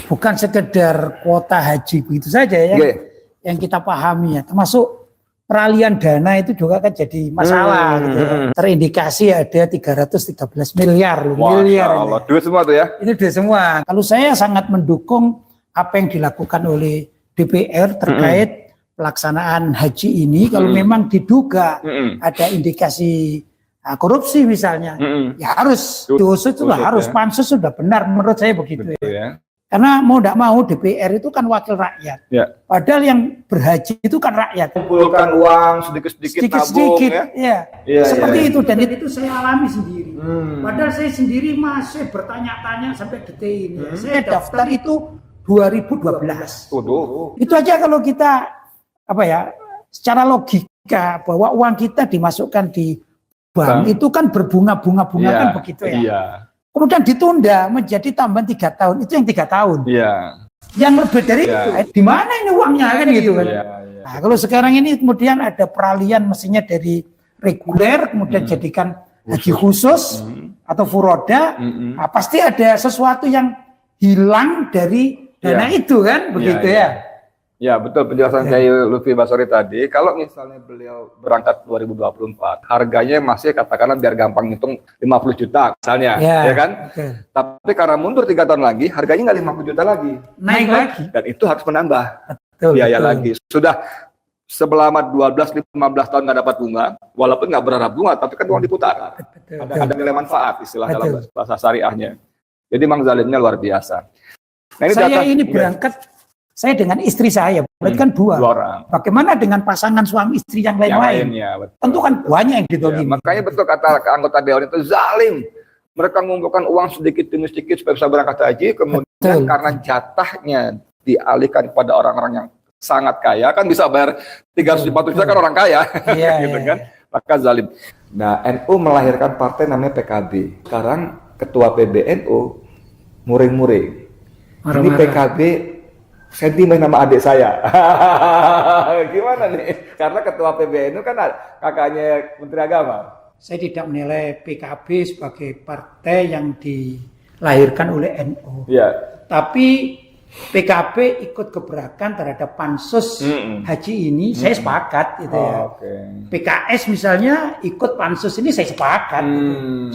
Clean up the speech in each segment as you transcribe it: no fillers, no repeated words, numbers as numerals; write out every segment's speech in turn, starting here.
bukan sekedar kuota haji begitu saja ya, yang kita pahami ya, termasuk peralihan dana itu juga kan jadi masalah gitu ya. Terindikasi ada 313 miliar loh, miliar. Allah, duit semua tuh ya? Itu duit semua. Kalau saya sangat mendukung apa yang dilakukan oleh DPR terkait pelaksanaan haji ini. Kalau memang diduga ada indikasi korupsi misalnya, ya harus diusut juga, harus pansus sudah benar menurut saya begitu ya. Karena mau tidak mau DPR itu kan wakil rakyat. Ya. Padahal yang berhaji itu kan rakyat. Kumpulkan uang sedikit-sedikit nabung ya. Seperti itu, dan itu saya alami sendiri. Padahal saya sendiri masih bertanya-tanya sampai detik ini. Saya daftar itu 2012. Itu aja kalau kita secara logika bahwa uang kita dimasukkan di bank itu kan berbunga-bunga kan begitu ya. Iya. Kemudian ditunda menjadi tambahan 3 tahun, itu yang 3 tahun. Iya. Yang lebih dari itu, di mana ini uangnya kan gitu kan. Nah, kalau sekarang ini kemudian ada peralihan mestinya dari reguler kemudian jadikan haji khusus atau furoda, nah, pasti ada sesuatu yang hilang dari dana itu kan, begitu ya. Ya betul penjelasan Kiai Lutfi Basori tadi. Kalau misalnya beliau berangkat 2024, harganya masih katakanlah biar gampang hitung 50 juta misalnya, ya kan? Tapi karena mundur 3 tahun lagi, harganya nggak 50 juta lagi, naik lagi. Dan itu harus menambah biaya lagi. Sudah selama 12-15 tahun nggak dapat bunga, walaupun nggak berharap bunga, tapi kan uang diputar. Ada nilai manfaat istilah dalam bahasa syariahnya. Jadi memang zalimnya luar biasa. Nah, ini saya ini berangkat. Saya dengan istri saya, berarti kan 2 orang. Bagaimana dengan pasangan suami istri yang lain-lain? Tentu kan banyak yang ditolong. Makanya betul kata anggota Dewan itu zalim. Mereka mengumpulkan uang sedikit demi sedikit supaya bisa berangkat haji, kemudian karena jatahnya dialihkan kepada orang-orang yang sangat kaya, kan bisa bayar 340 juta kan orang kaya, gitu kan? Maka zalim. Nah, NU melahirkan partai namanya PKB. Sekarang ketua PBNU muring-muring. Ini PKB sentimen nama adik saya. Gimana nih? Karena ketua PBNU kan kakaknya Menteri Agama. Saya tidak menilai PKB sebagai partai yang dilahirkan oleh NU. Ya. Tapi PKB ikut gebrakan terhadap pansus haji ini, saya sepakat gitu ya. PKS misalnya ikut pansus ini, saya sepakat.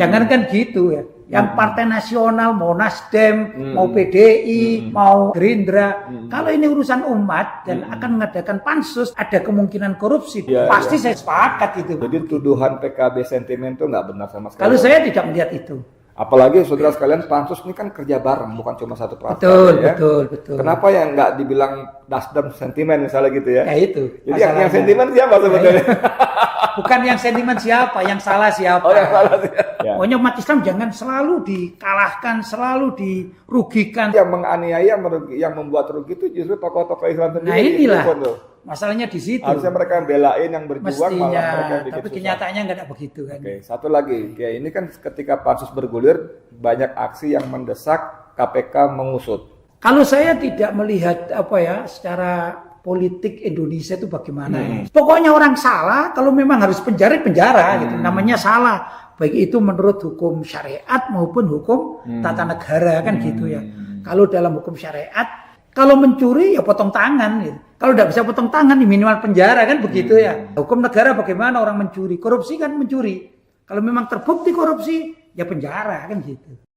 Jangan kan gitu ya. Yang partai nasional, mau Nasdem, mau PDI, mau Gerindra, kalau ini urusan umat dan akan mengadakan pansus, ada kemungkinan korupsi, pasti saya sepakat itu. Jadi tuduhan PKB sentimen itu nggak benar sama sekali. Kalau saya tidak melihat itu. Apalagi saudara sekalian, pansus ini kan kerja bareng, bukan cuma satu partai. Betul. Kenapa yang nggak dibilang Nasdem sentimen misalnya gitu ya? Ya itu. Jadi yang sentimen siapa sebetulnya? Bukan yang sentimen siapa, yang salah siapa. Oh, yang salah siapa. Pokoknya umat Islam jangan selalu dikalahkan, selalu dirugikan. Yang menganiaya, yang membuat rugi itu justru tokoh-tokoh Islam sendiri. Nah inilah masalahnya di situ. Harusnya mereka yang belain, yang berjuang, mestinya, malah mereka yang bikin tapi kenyataannya nggak ada begitu kan. Satu lagi, ya ini kan ketika pansus bergulir, banyak aksi yang mendesak KPK mengusut. Kalau saya tidak melihat secara politik Indonesia itu bagaimana. Pokoknya orang salah, kalau memang harus penjara gitu. Namanya salah. Baik itu menurut hukum syariat maupun hukum tata negara kan gitu ya. Kalau dalam hukum syariat, kalau mencuri ya potong tangan gitu. Kalau tidak bisa potong tangan minimal penjara kan begitu ya. Hukum negara bagaimana orang mencuri? Korupsi kan mencuri. Kalau memang terbukti korupsi ya penjara kan gitu.